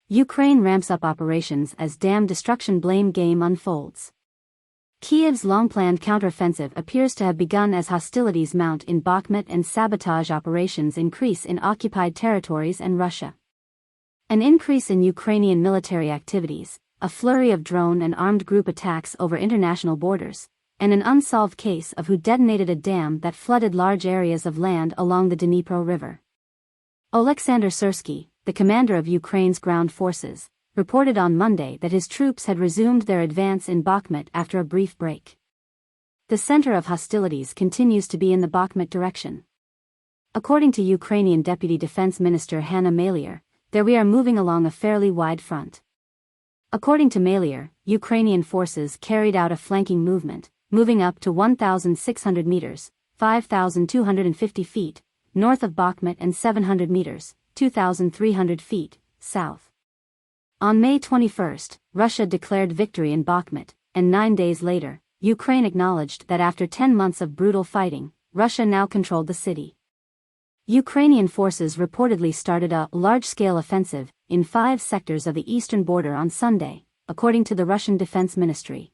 Ukraine ramps up operations as dam destruction blame game unfolds. Kyiv's long-planned counteroffensive appears to have begun as hostilities mount in Bakhmut and sabotage operations increase in occupied territories and Russia. An increase in Ukrainian military activities, a flurry of drone and armed group attacks over international borders, and an unsolved case of who detonated a dam that flooded large areas of land along the Dnipro River. Oleksandr Syrsky, the commander of Ukraine's ground forces, reported on Monday that his troops had resumed their advance in Bakhmut after a brief break. The center of hostilities continues to be in the Bakhmut direction. According to Ukrainian Deputy Defense Minister Hanna Maliar, there we are moving along a fairly wide front. According to Maliar, Ukrainian forces carried out a flanking movement, moving up to 1,600 meters, 5,250 feet, north of Bakhmut and 700 meters, 2,300 feet, south. On May 21, Russia declared victory in Bakhmut, and 9 days later, Ukraine acknowledged that after 10 months of brutal fighting, Russia now controlled the city. Ukrainian forces reportedly started a large-scale offensive in 5 sectors of the eastern border on Sunday, according to the Russian Defense Ministry.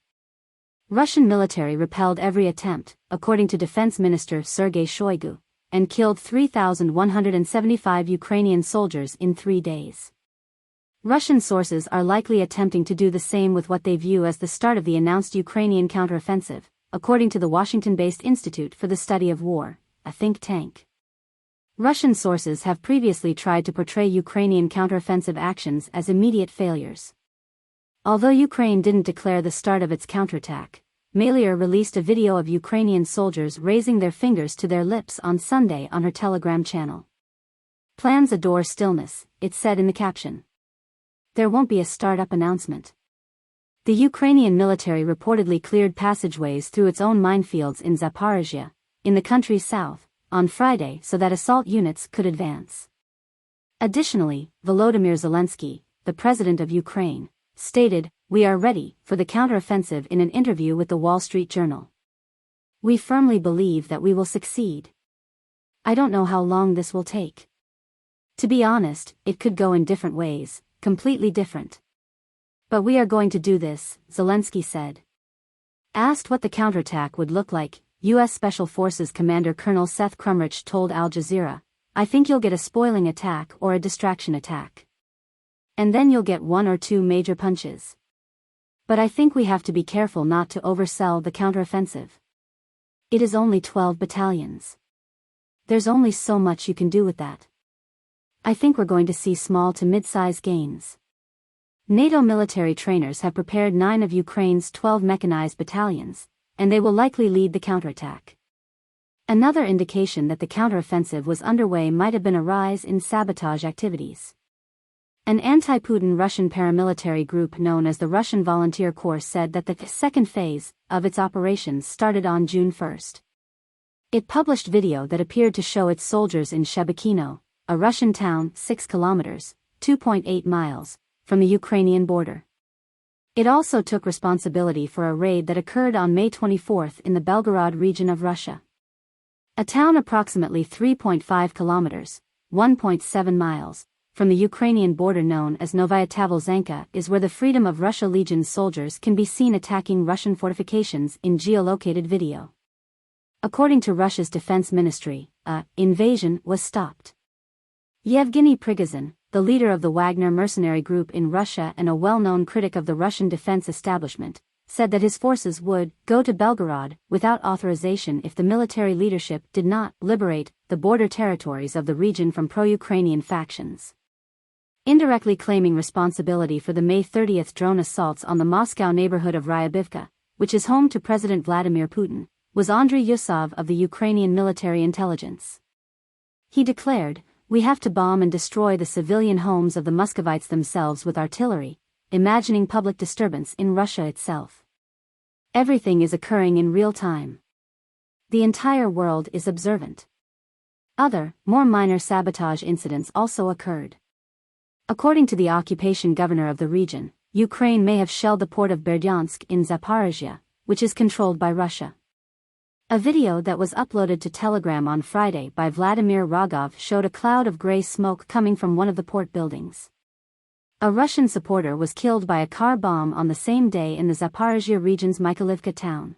Russian military repelled every attempt, according to Defense Minister Sergei Shoigu, and killed 3,175 Ukrainian soldiers in 3 days. Russian sources are likely attempting to do the same with what they view as the start of the announced Ukrainian counteroffensive, according to the Washington-based Institute for the Study of War, a think tank. Russian sources have previously tried to portray Ukrainian counteroffensive actions as immediate failures. Although Ukraine didn't declare the start of its counterattack, Maliar released a video of Ukrainian soldiers raising their fingers to their lips on Sunday on her Telegram channel. "Plans adore stillness," it said in the caption. There won't be a startup announcement. The Ukrainian military reportedly cleared passageways through its own minefields in Zaporizhzhia, in the country's south, on Friday so that assault units could advance. Additionally, Volodymyr Zelensky, the president of Ukraine, stated, "We are ready for the counteroffensive" in an interview with the Wall Street Journal. "We firmly believe that we will succeed. I don't know how long this will take. To be honest, it could go in different ways. Completely different. But we are going to do this," Zelensky said. Asked what the counterattack would look like, U.S. Special Forces Commander Colonel Seth Crumrich told Al Jazeera, "I think you'll get a spoiling attack or a distraction attack. And then you'll get 1 or 2 major punches. But I think we have to be careful not to oversell the counteroffensive. It is only 12 battalions. There's only so much you can do with that. I think we're going to see small to mid-size gains." NATO military trainers have prepared 9 of Ukraine's 12 mechanized battalions, and they will likely lead the counterattack. Another indication that the counteroffensive was underway might have been a rise in sabotage activities. An anti-Putin Russian paramilitary group known as the Russian Volunteer Corps said that the second phase of its operations started on June 1. It published video that appeared to show its soldiers in Shebekino, a Russian town 6 kilometers, 2.8 miles, from the Ukrainian border. It also took responsibility for a raid that occurred on May 24 in the Belgorod region of Russia. A town approximately 3.5 kilometers, 1.7 miles, from the Ukrainian border known as Novaya Tavolzhanka is where the Freedom of Russia Legion soldiers can be seen attacking Russian fortifications in geolocated video. According to Russia's defense ministry, a invasion was stopped. Yevgeny Prigozhin, the leader of the Wagner mercenary group in Russia and a well-known critic of the Russian defense establishment, said that his forces would go to Belgorod without authorization if the military leadership did not liberate the border territories of the region from pro-Ukrainian factions. Indirectly claiming responsibility for the May 30 drone assaults on the Moscow neighborhood of Ryabivka, which is home to President Vladimir Putin, was Andriy Yusov of the Ukrainian military intelligence. He declared, "We have to bomb and destroy the civilian homes of the Muscovites themselves with artillery, imagining public disturbance in Russia itself. Everything is occurring in real time. The entire world is observant." Other, more minor sabotage incidents also occurred. According to the occupation governor of the region, Ukraine may have shelled the port of Berdyansk in Zaporizhzhia, which is controlled by Russia. A video that was uploaded to Telegram on Friday by Vladimir Rogov showed a cloud of gray smoke coming from one of the port buildings. A Russian supporter was killed by a car bomb on the same day in the Zaporizhia region's Mykolivka town.